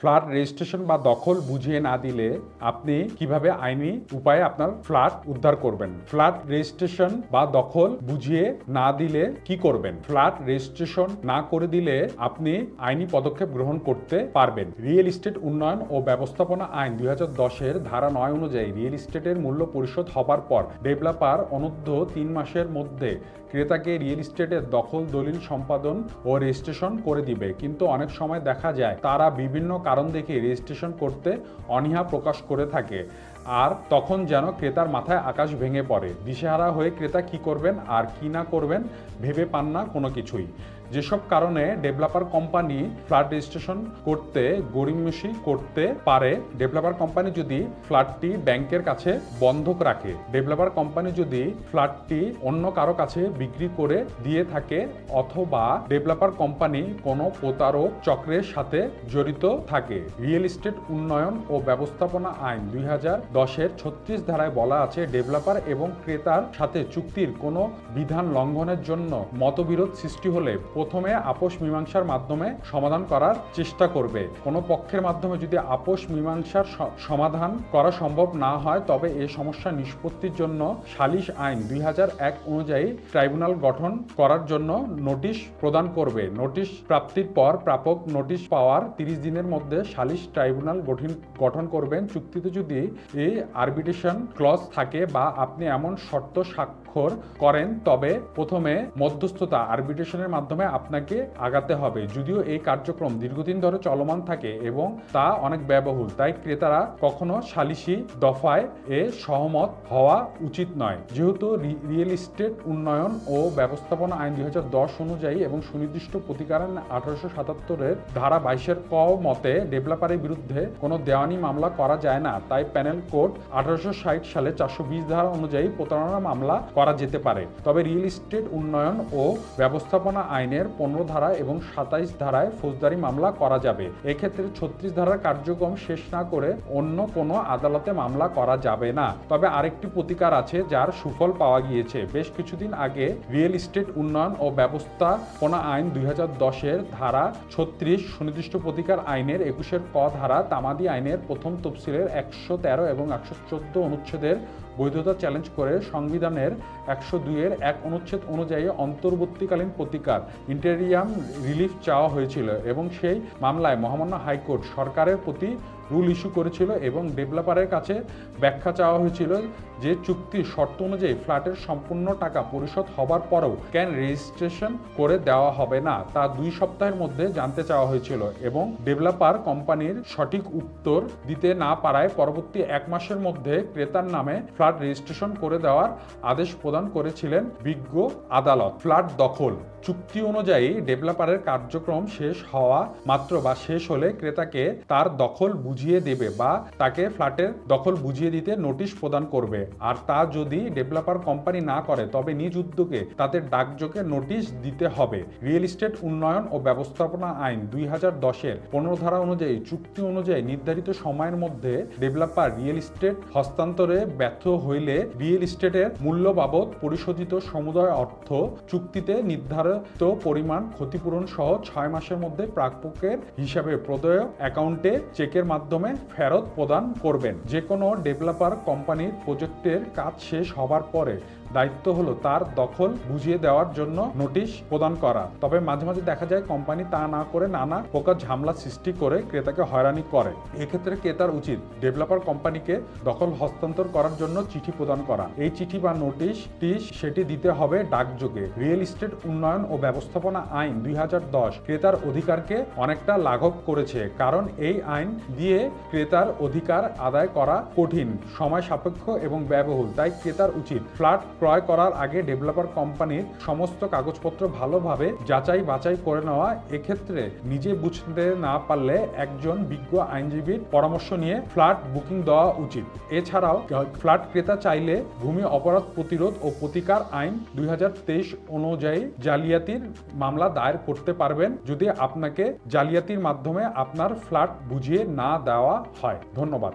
Flat registration বা দখল বুঝিয়ে না দিলে আপনি কিভাবে আইনি উপায়ে আপনার ফ্ল্যাট উদ্ধার করবেন। ফ্ল্যাট রেজিস্ট্রেশন বা দখল বুঝিয়ে না দিলে কি করবেন। ফ্ল্যাট রেজিস্ট্রেশন না করে দিলে আপনি আইনি পদক্ষেপ গ্রহণ করতে পারবেন। রিয়েল এস্টেট উন্নয়ন ও ব্যবস্থাপনা আইন 2010-এর ধারা 9 অনুযায়ী রিয়েল এস্টেটের মূল্য পরিশোধ হবার পর ডেভেলপার অনূর্ধ্ব 3 মাসের মধ্যে ক্রেতাকে রিয়েল এস্টেটের দখল দলিল সম্পাদন ও রেজিস্ট্রেশন করে দিবে। কিন্তু অনেক সময় দেখা যায় তারা বিভিন্ন কারণ দেখে রেজিস্ট্রেশন করতে অনীহা প্রকাশ করে থাকে, আর তখন যেন ক্রেতার মাথায় আকাশ ভেঙে পড়ে। দিশেহারা হয়ে ক্রেতা কি করবেন আর কি না করবেন ভেবে পান না কোনো কিছুই। যেসব কারণে ডেভেলপার কোম্পানি ফ্ল্যাট রেজিস্ট্রেশন করতে গড়িমসি করতে পারে। ডেভেলপার কোম্পানি যদি ফ্ল্যাটটি ব্যাংকের কাছে বন্ধক রাখে, ডেভেলপার কোম্পানি যদি ফ্ল্যাটটি অন্য কারো কাছে বিক্রি করে দিয়ে থাকে, অথবা ডেভেলপার কোম্পানি কোনো প্রতারক চক্রের সাথে জড়িত থাকে। রিয়েল এস্টেট উন্নয়ন ও ব্যবস্থাপনা আইন 2010-এর 36 ধারায় বলা আছে, ডেভেলপার এবং ক্রেতার সাথে চুক্তির কোনো বিধান লঙ্ঘনের জন্য মতবিরোধ সৃষ্টি হলে প্রথমে আপোষ মীমাংসার মাধ্যমে সমাধান করার চেষ্টা করবে। কোনো পক্ষের মাধ্যমে যদি আপোষ মীমাংসার সমাধান করা সম্ভব না হয়, তবে এই সমস্যা নিষ্পত্তির জন্য সালিশ আইন 2001 অনুযায়ী ট্রাইব্যুনাল গঠন করার জন্য নোটিশ প্রদান করবে। নোটিশ প্রাপ্তির পর প্রাপক নোটিশ পাওয়ার 30 দিনের মধ্যে সালিশ ট্রাইব্যুনাল গঠন করবেন। চুক্তিতে যদি এই আরবিট্রেশন ক্লজ থাকে বা আপনি এমন শর্ত স্বাক্ষর করেন, তবে প্রথমে মধ্যস্থতা আরবিট্রেশনের মাধ্যমে আপনাকে আগাতে হবে। যদিও এই কার্যক্রম দীর্ঘদিন ধরে চলমান থাকে এবং তা অনেক ব্যয়বহুল, তাই ক্রেতারা কখনো সালিশি দফায় সহমত হওয়া উচিত নয়। যেহেতু রিয়েল এস্টেট উন্নয়ন ও ব্যবস্থাপনা আইন 2010 অনুযায়ী এবং সুনির্দিষ্ট প্রতিকার 1877-এর ধারা 22-এর ক মতে ডেভেলপারের বিরুদ্ধে কোনো দেওয়ানি মামলা করা যায় না, তাই প্যানেল কোড 1860 সালে 420 ধারা অনুযায়ী প্রতারণা মামলা করা যেতে পারে। তবে রিয়েল এস্টেট উন্নয়ন ও ব্যবস্থাপনা আইনের 15 ধারা এবং 27 ধারায় ফৌজদারি মামলা করা যাবে। এক্ষেত্রে 36 ধারার কার্যক্রম শেষ না করে অন্য কোনো আদালতে মামলা করা যাবে না। তবে আরেকটি প্রতিকার আছে যার সুফল পাওয়া গিয়েছে। বেশ কিছুদিন আগে রিয়েল এস্টেট উন্নয়ন ও ব্যবস্থাপনা আইন 2010-এর ধারা 36 সুনির্দিষ্ট প্রতিকার আইনের 21-এর ক ধারা তামাদি আইনের প্রথম তফসিলের 113 এবং 114 অনুচ্ছেদের বৈধতা চ্যালেঞ্জ করে সংবিধানের 102-এর 1 অনুচ্ছেদ অনুযায়ী অন্তর্বর্তীকালীন প্রতিকার ইন্টেরিয়াম রিলিফ চাওয়া হয়েছিল এবং সেই মামলায় মহামান্য হাইকোর্ট সরকারের প্রতি রুল ইস্যু করেছিল এবং ডেভেলপারের কাছে ব্যাখ্যা চাওয়া হয়েছিল যে চুক্তির শর্ত অনুযায়ী ফ্ল্যাটের সম্পূর্ণ টাকা পরিশোধ হবার পরেও কেন রেজিস্ট্রেশন করে দেওয়া হবে না, তা 2 সপ্তাহের মধ্যে জানতে চাওয়া হয়েছিল এবং ডেভেলপার কোম্পানির সঠিক উত্তর দিতে না পারায় পরবর্তী 1 মাসের মধ্যে ক্রেতার নামে ফ্ল্যাট রেজিস্ট্রেশন করে দেওয়ার আদেশ প্রদান করেছিলেন বিজ্ঞ আদালত। ফ্ল্যাট দখল চুক্তি অনুযায়ী ডেভেলপারের কার্যক্রম শেষ হওয়া মাত্র বা শেষ হলে ক্রেতাকে তার দখল বুঝিয়ে দেবে বা তাকে ফ্ল্যাটের দখল বুঝিয়ে দিতে নোটিশ প্রদান করবে। আর তা যদি ডেভেলপার কোম্পানি না করে, তবে নিজ উদ্যোগে তাদের ডাকযোগে নোটিশ দিতে হবে। রিয়েল এস্টেট উন্নয়ন ও ব্যবস্থাপনা আইন 2010-এর 15 ধারা অনুযায়ী চুক্তি অনুযায়ী নির্ধারিত সময়ের মধ্যে ডেভেলপার রিয়েল এস্টেট হস্তান্তরে ব্যর্থ হইলে রিয়েল এস্টেটের মূল্য বাবদ পরিশোধিত সমুদায় অর্থ চুক্তিতে নির্ধারিত পরিমাণ ক্ষতিপূরণ সহ 6 মাসের মধ্যে প্রাপকের হিসাবে প্রদেয় অ্যাকাউন্টে চেকের মাধ্যমে ফেরত প্রদান করবেন। যে কোনো ডেভেলপার কোম্পানির প্রজেক্টের কাজ শেষ হবার পরে দায়িত্ব হলো তার দখল বুঝিয়ে দেওয়ার জন্য নোটিশ প্রদান করা। তবে মাঝে মাঝে দেখা যায় কোম্পানি তা না করে নানা প্রকার ঝামেলা সৃষ্টি করে ক্রেতাকে হয়রানি করে। এক্ষেত্রে ক্রেতার উচিত ডেভেলপার কোম্পানিকে দখল হস্তান্তর করার জন্য চিঠি প্রদান করা। এই চিঠি বা নোটিশ সেটি দিতে হবে ডাকযোগে। রিয়েল এস্টেট উন্নয়ন ও ব্যবস্থাপনা আইন 2010 ক্রেতার অধিকারকে অনেকটা লাঘব করেছে, কারণ এই আইন দিয়ে ক্রেতার অধিকার আদায় করা কঠিন, সময় সাপেক্ষ এবং ব্যয়বহুল। তাই ক্রেতার উচিত ফ্ল্যাট ক্রয় করার আগে ডেভেলপার কোম্পানির সমস্ত কাগজপত্র ভালোভাবে যাচাই বাছাই করে নেওয়া। এক্ষেত্রে নিজে বুঝতে না পারলে একজন বিজ্ঞ আইনজীবীর পরামর্শ নিয়ে ফ্ল্যাট বুকিং দেওয়া উচিত। এছাড়াও ফ্ল্যাট ক্রেতা চাইলে ভূমি অপরাধ প্রতিরোধ ও প্রতিকার আইন 2023 অনুযায়ী জালিয়াতির মামলা দায়ের করতে পারবেন যদি আপনাকে জালিয়াতির মাধ্যমে আপনার ফ্ল্যাট বুঝিয়ে না দেওয়া হয়। ধন্যবাদ।